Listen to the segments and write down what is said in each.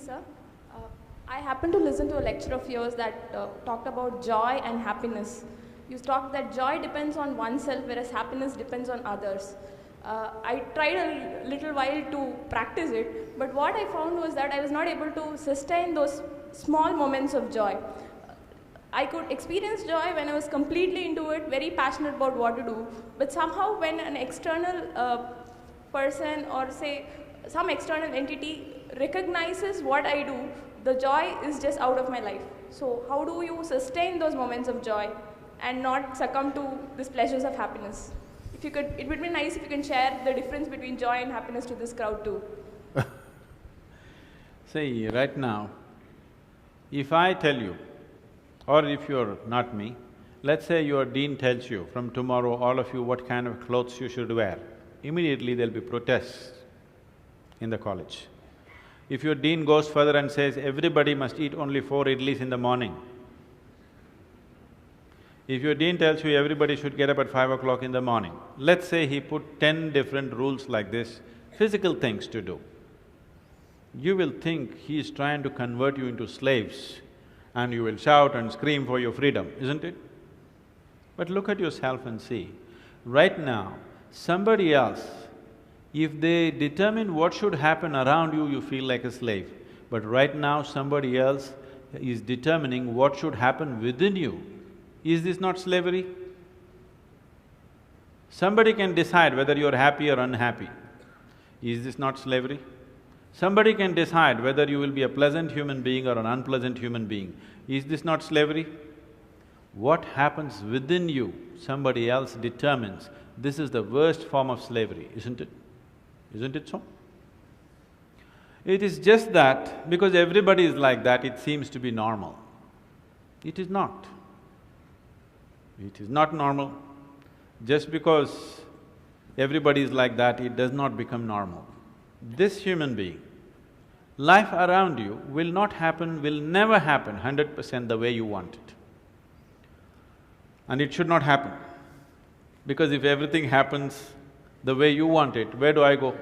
sir. Uh, I happened to listen to a lecture of yours that talked about joy and happiness. You talked that joy depends on oneself, whereas happiness depends on others. I tried a little while to practice it, but what I found was that I was not able to sustain those small moments of joy. I could experience joy when I was completely into it, very passionate about what to do, but somehow when an external person or say some external entity recognizes what I do, the joy is just out of my life. So how do you sustain those moments of joy and not succumb to these pleasures of happiness? If you could, it would be nice if you can share the difference between joy and happiness to this crowd too. See, right now, if I tell you, or if you're not me, let's say your dean tells you, from tomorrow all of you what kind of clothes you should wear, immediately there'll be protests in the college. If your dean goes further and says, everybody must eat only 4 idlis in the morning, if your dean tells you everybody should get up at 5 o'clock in the morning, let's say he put 10 different rules like this, physical things to do, you will think he is trying to convert you into slaves and you will shout and scream for your freedom, isn't it? But look at yourself and see, right now, somebody else, if they determine what should happen around you, you feel like a slave. But right now, somebody else is determining what should happen within you. Is this not slavery? Somebody can decide whether you're happy or unhappy. Is this not slavery? Somebody can decide whether you will be a pleasant human being or an unpleasant human being. Is this not slavery? What happens within you, somebody else determines. This is the worst form of slavery, isn't it? Isn't it so? It is just that because everybody is like that, it seems to be normal. It is not. It is not normal. Just because everybody is like that, it does not become normal. This human being, life around you will not happen, will never happen 100% the way you want it. And it should not happen. Because if everything happens the way you want it, where do I go?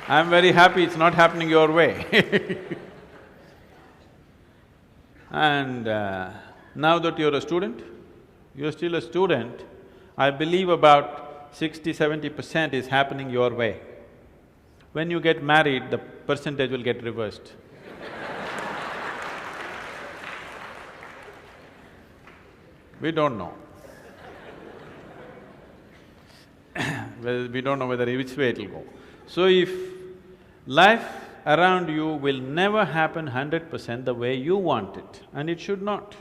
I'm very happy it's not happening your way. And now that you're a student, you're still a student, I believe about 60–70% is happening your way. When you get married, the percentage will get reversed. We don't know. Well, we don't know whether which way it'll go. So if life around you will never happen 100% the way you want it, and it should not.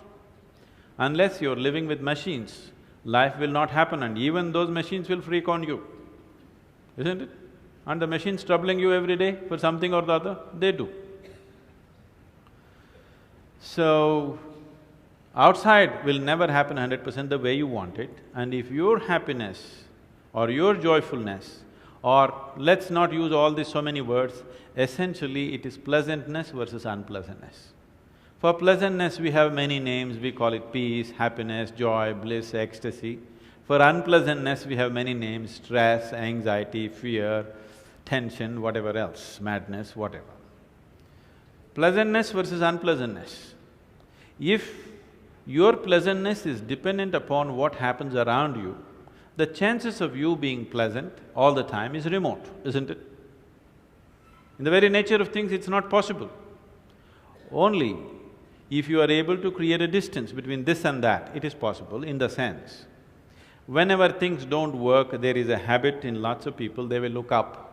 Unless you're living with machines, life will not happen and even those machines will freak on you, isn't it? And the machines troubling you every day for something or the other, they do. So, outside will never happen 100% the way you want it, and if your happiness or your joyfulness, or let's not use all these so many words, essentially it is pleasantness versus unpleasantness. For pleasantness we have many names, we call it peace, happiness, joy, bliss, ecstasy. For unpleasantness we have many names, stress, anxiety, fear, tension, whatever else, madness, whatever. Pleasantness versus unpleasantness. If your pleasantness is dependent upon what happens around you, the chances of you being pleasant all the time is remote, isn't it? In the very nature of things, it's not possible. Only if you are able to create a distance between this and that, it is possible in the sense, whenever things don't work, there is a habit in lots of people, they will look up,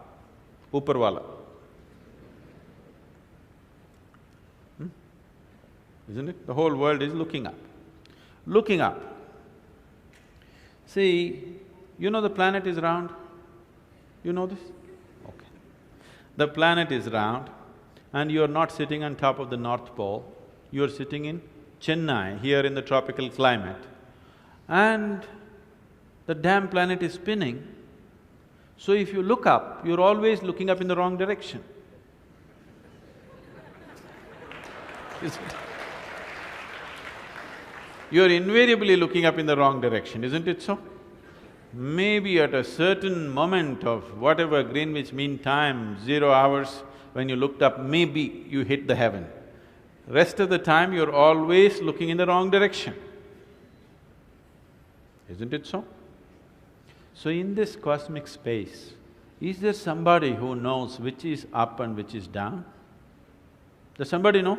Upar Isn't it? The whole world is looking up. Looking up. See, you know the planet is round? You know this? Okay. The planet is round and you're not sitting on top of the North Pole, you're sitting in Chennai, here in the tropical climate, and the damn planet is spinning. So if you look up, you're always looking up in the wrong direction. Isn't it? You're invariably looking up in the wrong direction, isn't it so? maybe at a certain moment of whatever Greenwich Mean Time, 0 hours, when you looked up, maybe you hit the heaven. Rest of the time, you're always looking in the wrong direction. Isn't it so? So in this cosmic space, is there somebody who knows which is up and which is down? Does somebody know?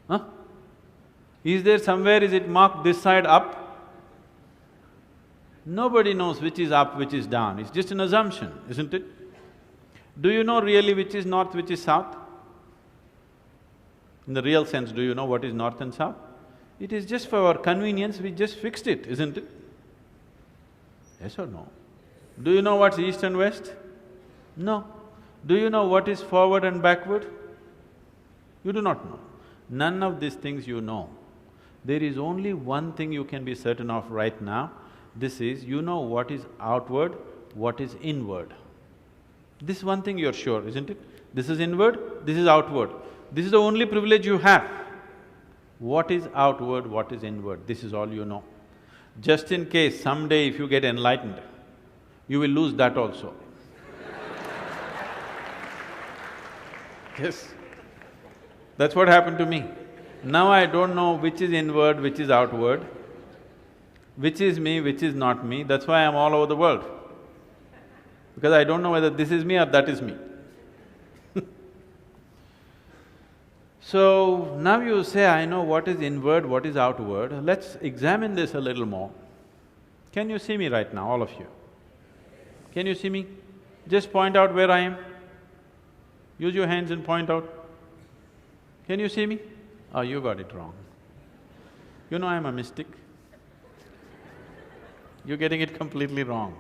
Huh? Is there somewhere, is it marked this side up? Nobody knows which is up, which is down, it's just an assumption, isn't it? Do you know really which is north, which is south? In the real sense, do you know what is north and south? It is just for our convenience, we just fixed it, isn't it? Yes or no? Do you know what's east and west? No. Do you know what is forward and backward? You do not know. None of these things you know. There is only one thing you can be certain of right now. This is, you know what is outward, what is inward. This one thing you're sure, isn't it? This is inward, this is outward. This is the only privilege you have. What is outward, what is inward, this is all you know. Just in case someday if you get enlightened, you will lose that also. Yes, that's what happened to me. Now I don't know which is inward, which is outward, which is me, which is not me, that's why I'm all over the world. Because I don't know whether this is me or that is me. So, now you say, I know what is inward, what is outward, let's examine this a little more. Can you see me right now, all of you? Can you see me? Just point out where I am. Use your hands and point out. Can you see me? Oh, you got it wrong. You know I'm a mystic. You're getting it completely wrong.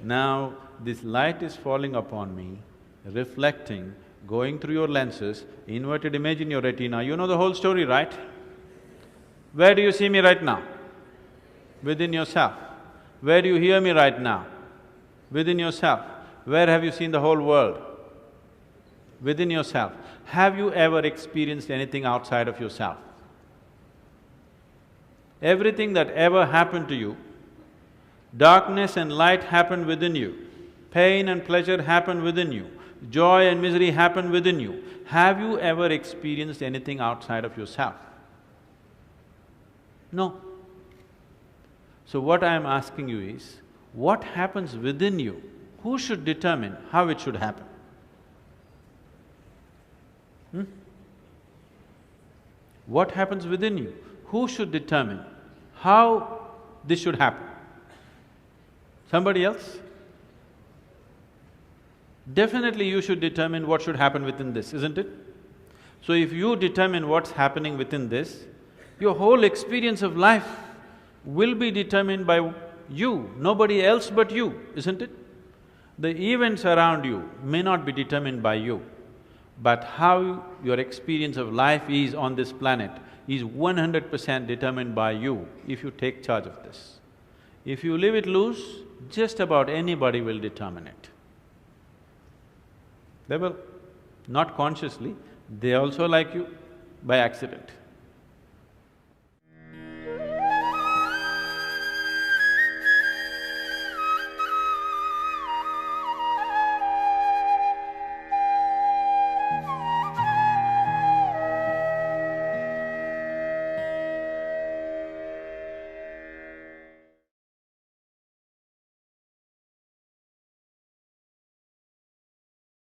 Now, this light is falling upon me, reflecting, going through your lenses, inverted image in your retina, you know the whole story, right? Where do you see me right now? Within yourself. Where do you hear me right now? Within yourself. Where have you seen the whole world? Within yourself. Have you ever experienced anything outside of yourself? Everything that ever happened to you, darkness and light happened within you, pain and pleasure happened within you, joy and misery happen within you. Have you ever experienced anything outside of yourself? No. So what I am asking you is, what happens within you? Who should determine how it should happen? What happens within you? Who should determine how this should happen? Somebody else? Definitely you should determine what should happen within this, isn't it? So if you determine what's happening within this, your whole experience of life will be determined by you, nobody else but you, isn't it? The events around you may not be determined by you, but how your experience of life is on this planet is 100% determined by you if you take charge of this. If you leave it loose, just about anybody will determine it. They will, not consciously, they also like you by accident.